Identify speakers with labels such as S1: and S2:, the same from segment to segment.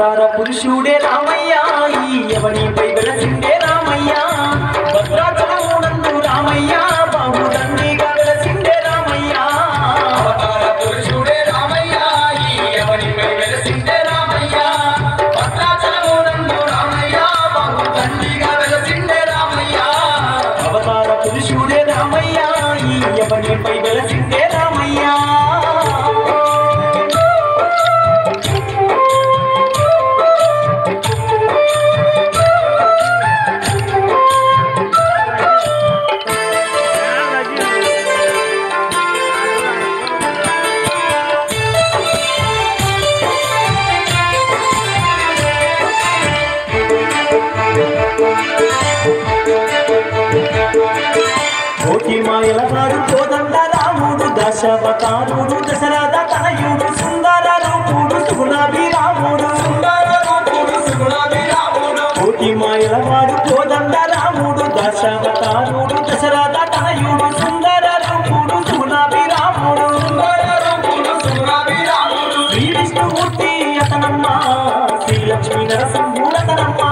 S1: అవతార పురుషుడే రామయ్య ఎవనిపై వెలసిండే రామయ్య భద్రాచలమునందు రామయ్య బాహుదండిగా వెలసిండే రామయ్య
S2: అవతార పురుషుడే రామయ్య ఎవనిపై వెలసిండే రామయ్య భద్రాచలమునందు రామయ్య బాహుదండిగా వెలసిండే రామయ్య
S1: అవతార పురుషుడే రామయ్య ఎవనిపై వెలసిండే రామయ్య కోటి మాయల వాడు కోదండ రాముడు దశావతారుడు దశరథ తనయుడు సుందర రూపుడు సుగుణాభి రాముడు కోటి మాయల వాడు కోదండ రాముడు దశావతారుడు దశరథ తనయుడు సుందర రూపుడు సుగుణాభి రాముడు శ్రీ విష్ణుమూర్తి అతనమ్మ శ్రీ లక్ష్మీ నరసింహుడతనమ్మ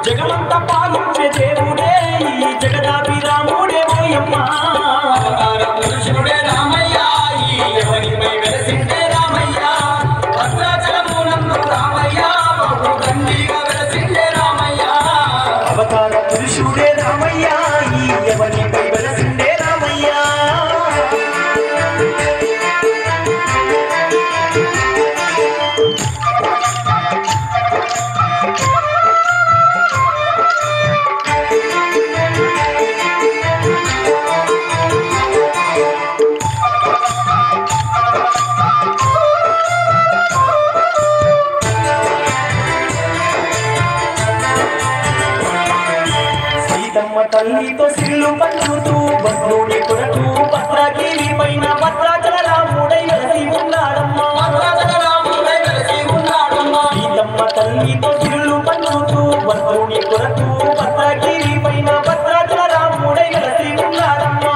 S1: జగమంత పాలించే దేవుడే ఈ జగదాభి రాముడే ఓయమ్మ
S2: అవతార పురుషుడే రామయ్య ఎవనిపై వెలసిండే రామయ్య భద్రాచలమునందు రామయ్య బాహుదండిగా వెలసిండే రామయ్య
S1: అవతార పురుషుడే రామయ్య ఎవనిపై వెలసిండే రామయ్య సీతమ్మ తల్లితో సిల్లు పంచుతూ భద్రుడి కొరకు భద్రగిరి పైన భద్రాచల రాముడై వెలసి ఉన్నాడమ్మా సీతమ్మ తల్లితో సిల్లు పంచుతూ భద్రుడి కొరకు భద్రగిరి పైన భద్రాచల రాముడై వెలసి ఉన్నాడమ్మా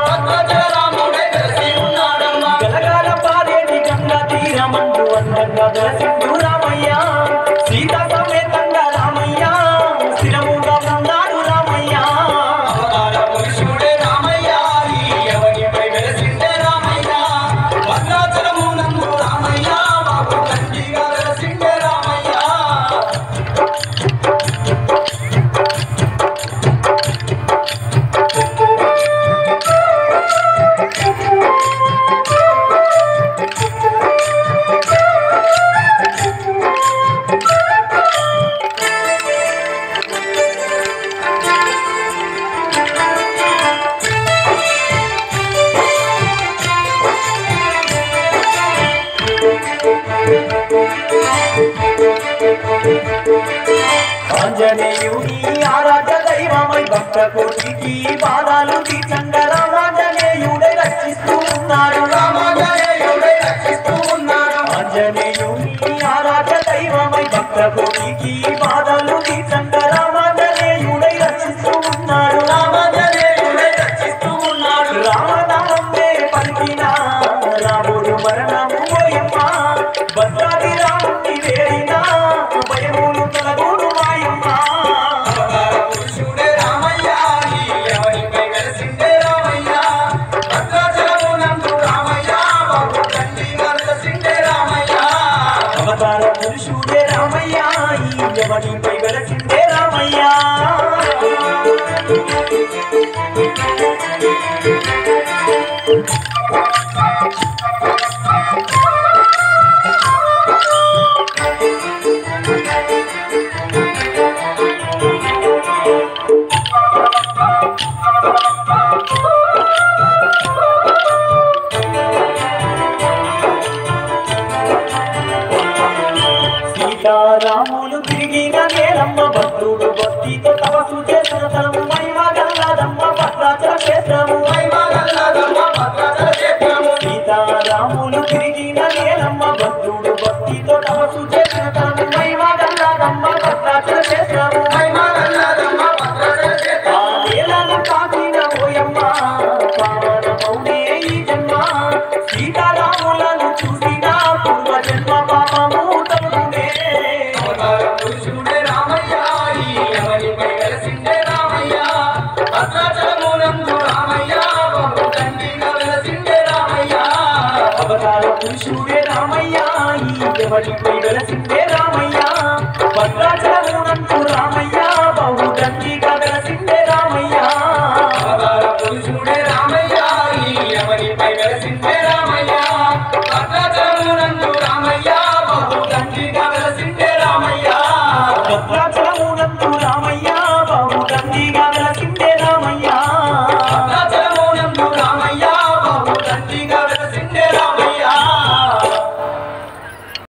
S1: గలగాల పారేటి గంగా తీరమందు అందంగా వెలసిండు రామయ్య సీతా సమేతంగా రామయ్య స్థిరముగా ఉన్నాడు రామయ్య
S2: అవతార పురుషుడే రామయ్య ఎవనిపై వెలసిండే రామయ్య భద్రాచలమునందు రామయ్య బాహుదండిగా వెలసిండే రామయ్య
S1: ఆంజనేయుని ఆరాధ్య దైవమై భక్త కోటికి బాధాలు తీర్చంగ రామాంజనేయుడై రక్షిస్తూ ఉన్నాడు
S2: రామాంజనేయుడే రక్షిస్తూ ఉన్నాడు
S1: ఆంజనేయుని ఆరాధ్య దైవమై భక్త కోటికి బాధాలు తీర్చంగ రామాంజనేయుడై రక్షిస్తూ ఉన్నాడు
S2: రామాంజనేయుడే రక్షిస్తూ ఉన్నాడు
S1: రామనామే పలికిన రాముడు మరణము పోయమ్మ భద్రాది రాముని వేడిన భయములు తొలగును మాయమ్మ
S2: అవతార పురుషుడే రామయ్య ఎవనిపై వెలసిండే రామయ్య భద్రాచలమునందు రామయ్య బాహుదండిగా వెలసిండే రామయ్య
S1: అవతార పురుషుడే రామయ్య ఎవనిపై వెలసిండే రామయ్య సీతారాములు తిరిగిన నేలమ్మ భద్రుడు భక్తితో తపస్సు చేసిన తలము మహిమ గల్లాదమ్మ భద్రాచల క్షేత్రము
S2: మహిమ గల్లాదమ్మ భద్రాచల క్షేత్రము
S1: సీతా ఎవరిపై వెలసిందే రామయ్య భద్రాచలమునందు రామయ్య బహుదండిగా